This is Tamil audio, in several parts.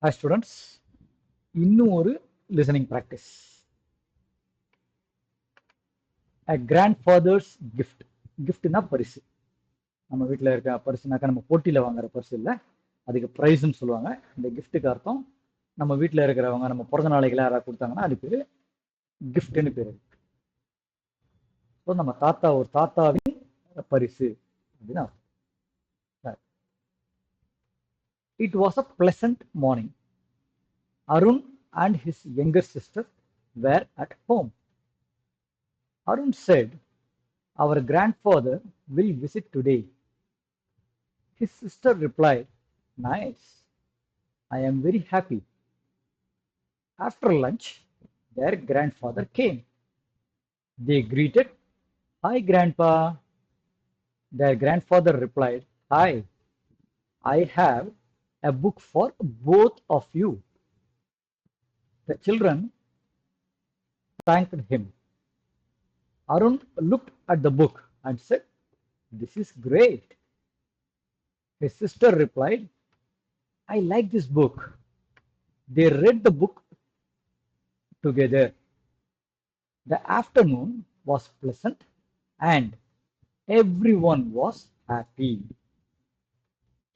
Hi students, இன்னும் ஒரு listening practice. A grandfather's gift. கிஃப்ட்னா பரிசு. நம்ம வீட்டில் இருக்க பரிசுனாக்கா நம்ம போட்டியில் வாங்குற பரிசு இல்லை, அதுக்கு ப்ரைஸ்ன்னு சொல்லுவாங்க. இந்த கிஃப்ட்டுக்கு அர்த்தம் நம்ம வீட்டில் இருக்கிறவங்க நம்ம பிறந்த நாளைகளை யாராவது கொடுத்தாங்கன்னா அது பேர் கிஃப்ட்னு பேர். ஸோ நம்ம ஒரு தாத்தாவின் பரிசு அப்படின்னா. It was a pleasant morning. Arun and his younger sister were at home. Arun said, "Our grandfather will visit today." His sister replied, "Nice. I am very happy." After lunch, their grandfather came. They greeted, "Hi, Grandpa." Their grandfather replied, "Hi. I have a book for both of you." The children thanked him. Arun looked at the book and said, "This is great." His sister replied, "I like this book." They read the book together. The afternoon was pleasant and everyone was happy.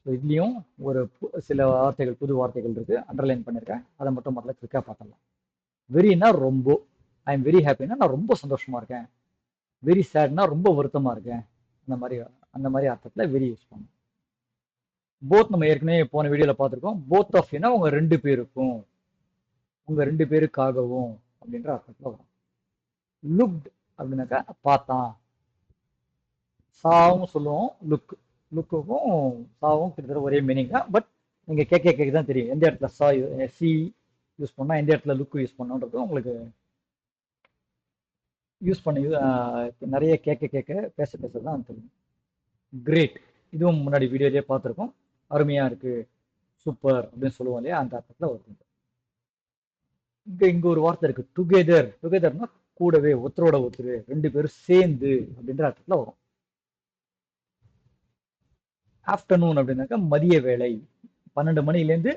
இதுலயும் ஒரு சில வார்த்தைகள், புது வார்த்தைகள் இருக்கு, அண்டர்லைன் பண்ணிருக்கேன். அதை மட்டும் முதல்ல குவிக்கா பார்க்கலாம். வெரினா ரொம்ப, ஐ எம் வெரி ஹாப்பினா நான் ரொம்ப சந்தோஷமா இருக்கேன். வெரி சேட்னா ரொம்ப வருத்தமா இருக்கேன். அந்த மாதிரி அர்த்தத்துல வெரி யூஸ் பண்ணும். போத் நம்ம ஏற்கனவே போன வீடியோல பார்த்துருக்கோம். போத் ஆஃப் யூனா உங்க ரெண்டு பேருக்கும், உங்க ரெண்டு பேருக்காகவும் அப்படின்ற அர்த்தத்துல வரும். லுக்ட் அப்படின்னாக்கா பார்த்தான். சாவும் சொல்லுவோம், லுக்குக்கும் சாவும் கிட்டத்தட்ட ஒரே மீனிங் தான். பட் நீங்க கேட்க தான் தெரியும் எந்த இடத்துல சி யூஸ் பண்ணா எந்த இடத்துல லுக் யூஸ் பண்ணோன்றது உங்களுக்கு யூஸ் பண்ண நிறைய கேட்க பேச தான் தெரியும். கிரேட், இதுவும் முன்னாடி வீடியோலயே பார்த்துருக்கோம். அருமையா இருக்கு, சூப்பர் அப்படின்னு சொல்லுவோம் இல்லையா, அந்த அர்த்தத்துல வருது. இங்க ஒரு வார்த்தை இருக்கு, டுகெதர். டுகெதர்னா கூடவே, ஒருத்தரோட ஒருத்தர், ரெண்டு பேரும் சேர்ந்து அப்படின்ற அர்த்தத்துல வரும். ஆஃப்டர்நூன் அப்படின்னாக்கா மதிய வேலை, 12 மணிலேருந்து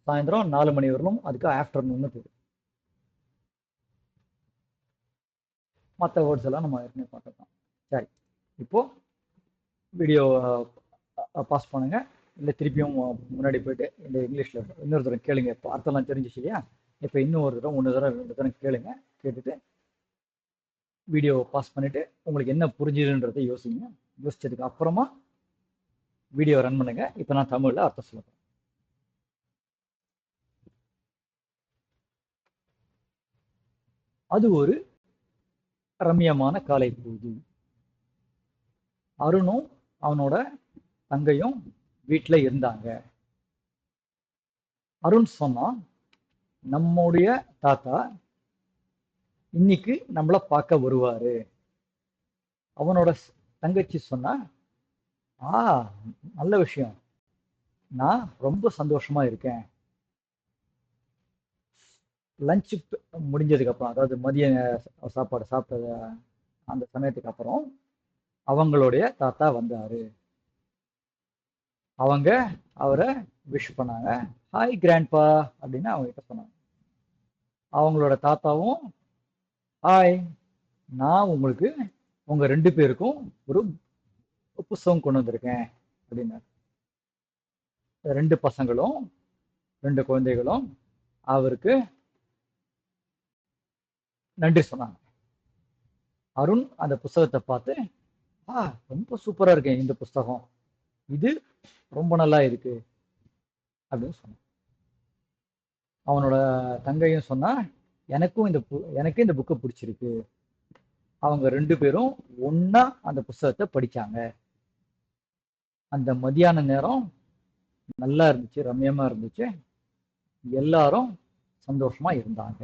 சாயந்தரம் 4 மணி வரலும், அதுக்கு ஆஃப்டர்நூன் பேரு. மற்ற வேர்ட்ஸ் எல்லாம் நம்ம ஏற்கனவே பார்த்துருக்கோம். சரி, இப்போ வீடியோ பாஸ் பண்ணுங்க, இல்லை திருப்பியும் முன்னாடி போயிட்டு இந்த இங்கிலீஷ்ல இன்னொரு தடவை கேளுங்க. இப்போ அர்த்தம்லாம் தெரிஞ்சிச்சு இல்லையா? இப்போ இன்னும் ஒரு தடவை 2 தடவை கேளுங்க. கேட்டுட்டு வீடியோ பாஸ் பண்ணிட்டு உங்களுக்கு என்ன புரிஞ்சுதுன்றதை யோசிங்க. யோசிச்சதுக்கு அப்புறமா வீடியோ ரன் பண்ணுங்க. இப்போ நான் தமிழ்ல அர்த்தம் சொல்லுறேன். அது ஒரு ரம்யமான காலை பொழுது. அருணும் அவனோட தங்கையும் வீட்டில் இருந்தாங்க. அருண் சொன்னா, நம்முடைய தாத்தா இன்னைக்கு நம்மள பார்க்க வருவாரு. அவனோட தங்கச்சி சொன்னா, நல்ல விஷயம், நான் ரொம்ப சந்தோஷமா இருக்கேன். லஞ்சு முடிஞ்சதுக்கு அப்புறம், அதாவது மதிய சாப்பாடு சாப்பிட்டது அந்த சமயத்துக்கு அப்புறம் அவங்களுடைய தாத்தா வந்தாரு. அவங்க அவரை விஷ் பண்ணாங்க. ஹாய் கிராண்ட்பா அப்படின்னு அவங்க கிட்ட சொன்னாங்க. அவங்களோட தாத்தாவும், ஹாய், நான் உங்களுக்கு உங்க ரெண்டு பேருக்கும் ஒரு புஸ்தகம் கொண்டு வந்திருக்கேன் அப்படின்னாரு. ரெண்டு பசங்களும், ரெண்டு குழந்தைகளும் அவருக்கு நன்றி சொன்னாங்க. அருண் அந்த புஸ்தகத்தை பார்த்து, ரொம்ப சூப்பரா இருக்கேன், இந்த புஸ்தகம் இது ரொம்ப நல்லா இருக்கு அப்படின்னு சொன்னான். அவனோட தங்கையும் சொன்னா, எனக்கு இந்த புக்கை பிடிச்சிருக்கு. அவங்க ரெண்டு பேரும் ஒன்னா அந்த புஸ்தகத்தை படிச்சாங்க. அந்த மதியான நேரம் நல்லா இருந்துச்சு, ரம்யமா இருந்துச்சு, எல்லாரும் சந்தோஷமா இருந்தாங்க.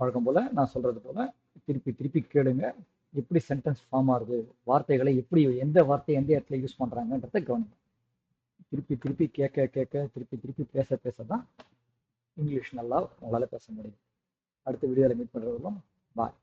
வழக்கம் போல நான் சொல்றது போல திருப்பி கேளுங்க. எப்படி சென்டென்ஸ் ஃபார்ம் ஆகுது, வார்த்தைகளை எப்படி, எந்த வார்த்தை எந்த இடத்துல யூஸ் பண்றாங்கன்றத கவனிங்க. திருப்பி கேட்க திருப்பி பேசதான் இங்கிலீஷ் நல்லா உங்களால பேச முடியும். அடுத்த வீடியோல மீட் பண்றதும் பாய்.